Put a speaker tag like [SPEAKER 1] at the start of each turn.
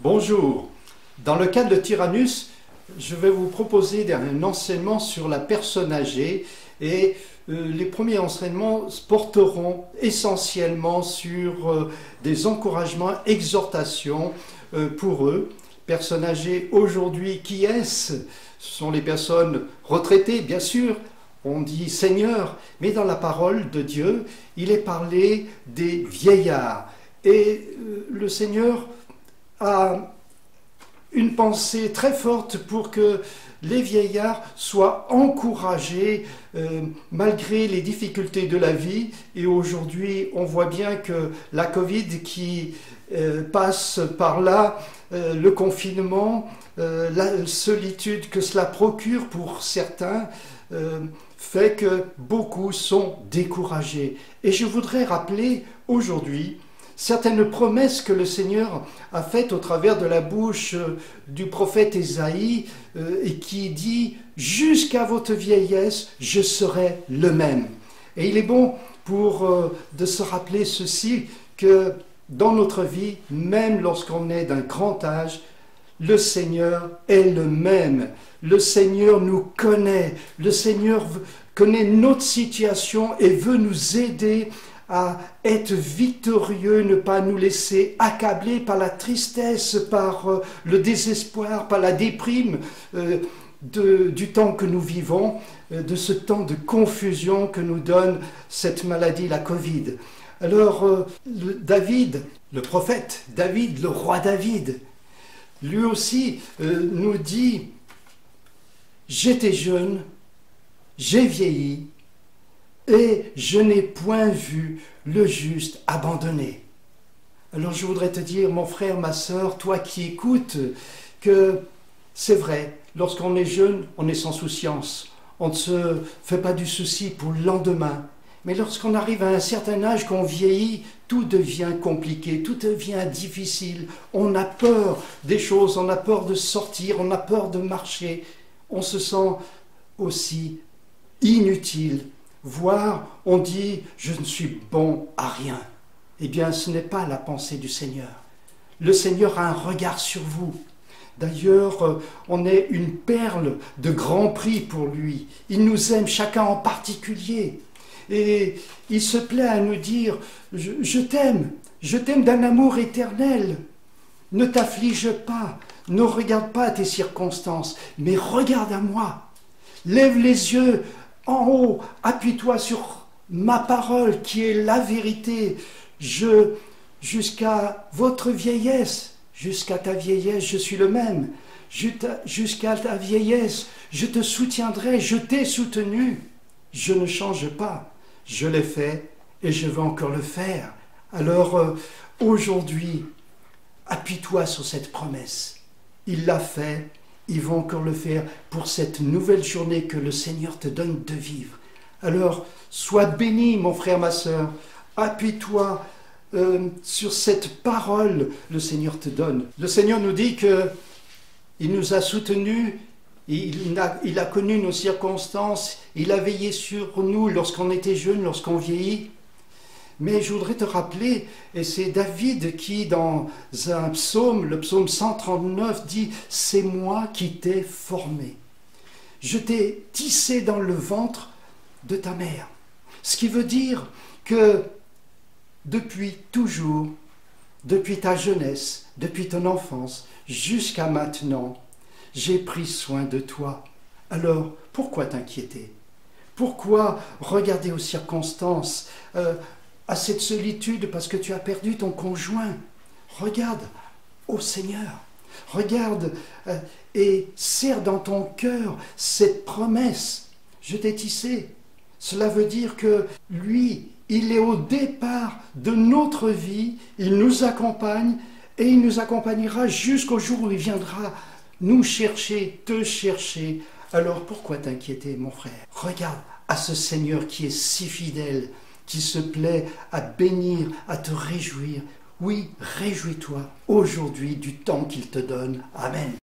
[SPEAKER 1] Bonjour. Dans le cadre de Tyrannus, je vais vous proposer un enseignement sur la personne âgée et les premiers enseignements porteront essentiellement sur des encouragements, exhortations pour eux. Personnes âgées aujourd'hui, qui est-ce? Ce sont les personnes retraitées, bien sûr. On dit Seigneur, mais dans la parole de Dieu, il est parlé des vieillards. Et le Seigneur a une pensée très forte pour que les vieillards soient encouragés malgré les difficultés de la vie. Et aujourd'hui, on voit bien que la Covid qui passe par là, le confinement, la solitude que cela procure pour certains, fait que beaucoup sont découragés. Et je voudrais rappeler aujourd'hui certaines promesses que le Seigneur a faites au travers de la bouche du prophète Ésaïe et qui dit « Jusqu'à votre vieillesse, je serai le même ». Et il est bon de se rappeler ceci, que dans notre vie, même lorsqu'on est d'un grand âge, le Seigneur est le même. Le Seigneur nous connaît. Le Seigneur connaît notre situation et veut nous aider à être victorieux, ne pas nous laisser accabler par la tristesse, par le désespoir, par la déprime du temps que nous vivons, de ce temps de confusion que nous donne cette maladie, la Covid. Alors, David, le prophète David, le roi David, lui aussi nous dit « J'étais jeune, j'ai vieilli, et je n'ai point vu le juste abandonné. » Alors je voudrais te dire, mon frère, ma sœur, toi qui écoutes, que c'est vrai, lorsqu'on est jeune, on est sans souciance. On ne se fait pas du souci pour le lendemain. Mais lorsqu'on arrive à un certain âge, qu'on vieillit, tout devient compliqué, tout devient difficile. On a peur des choses, on a peur de sortir, on a peur de marcher. On se sent aussi inutile. Voire, on dit « je ne suis bon à rien ». Eh bien, ce n'est pas la pensée du Seigneur. Le Seigneur a un regard sur vous. D'ailleurs, on est une perle de grand prix pour lui. Il nous aime chacun en particulier. Et il se plaît à nous dire « je t'aime d'un amour éternel. Ne t'afflige pas, ne regarde pas tes circonstances, mais regarde à moi. Lève les yeux en haut, appuie-toi sur ma parole qui est la vérité. Jusqu'à votre vieillesse, jusqu'à ta vieillesse, je suis le même. Jusqu'à ta vieillesse, je te soutiendrai, je t'ai soutenu. Je ne change pas. Je l'ai fait et je vais encore le faire. Alors aujourd'hui, appuie-toi sur cette promesse. Il l'a fait. Il va encore le faire pour cette nouvelle journée que le Seigneur te donne de vivre. Alors, sois béni, mon frère, ma sœur. Appuie-toi sur cette parole que le Seigneur te donne. Le Seigneur nous dit qu'il nous a soutenus, il a connu nos circonstances, il a veillé sur nous lorsqu'on était jeune, lorsqu'on vieillit. Mais je voudrais te rappeler, et c'est David qui, dans un psaume, le psaume 139, dit « C'est moi qui t'ai formé. Je t'ai tissé dans le ventre de ta mère. » Ce qui veut dire que depuis toujours, depuis ta jeunesse, depuis ton enfance, jusqu'à maintenant, j'ai pris soin de toi. Alors, pourquoi t'inquiéter? Pourquoi regarder aux circonstances à cette solitude parce que tu as perdu ton conjoint? Regarde au Seigneur, regarde et serre dans ton cœur cette promesse. Je t'ai tissé. Cela veut dire que lui, il est au départ de notre vie, il nous accompagne et il nous accompagnera jusqu'au jour où il viendra nous chercher, te chercher. Alors pourquoi t'inquiéter, mon frère? Regarde à ce Seigneur qui est si fidèle, qui se plaît à bénir, à te réjouir. Oui, réjouis-toi aujourd'hui du temps qu'il te donne. Amen.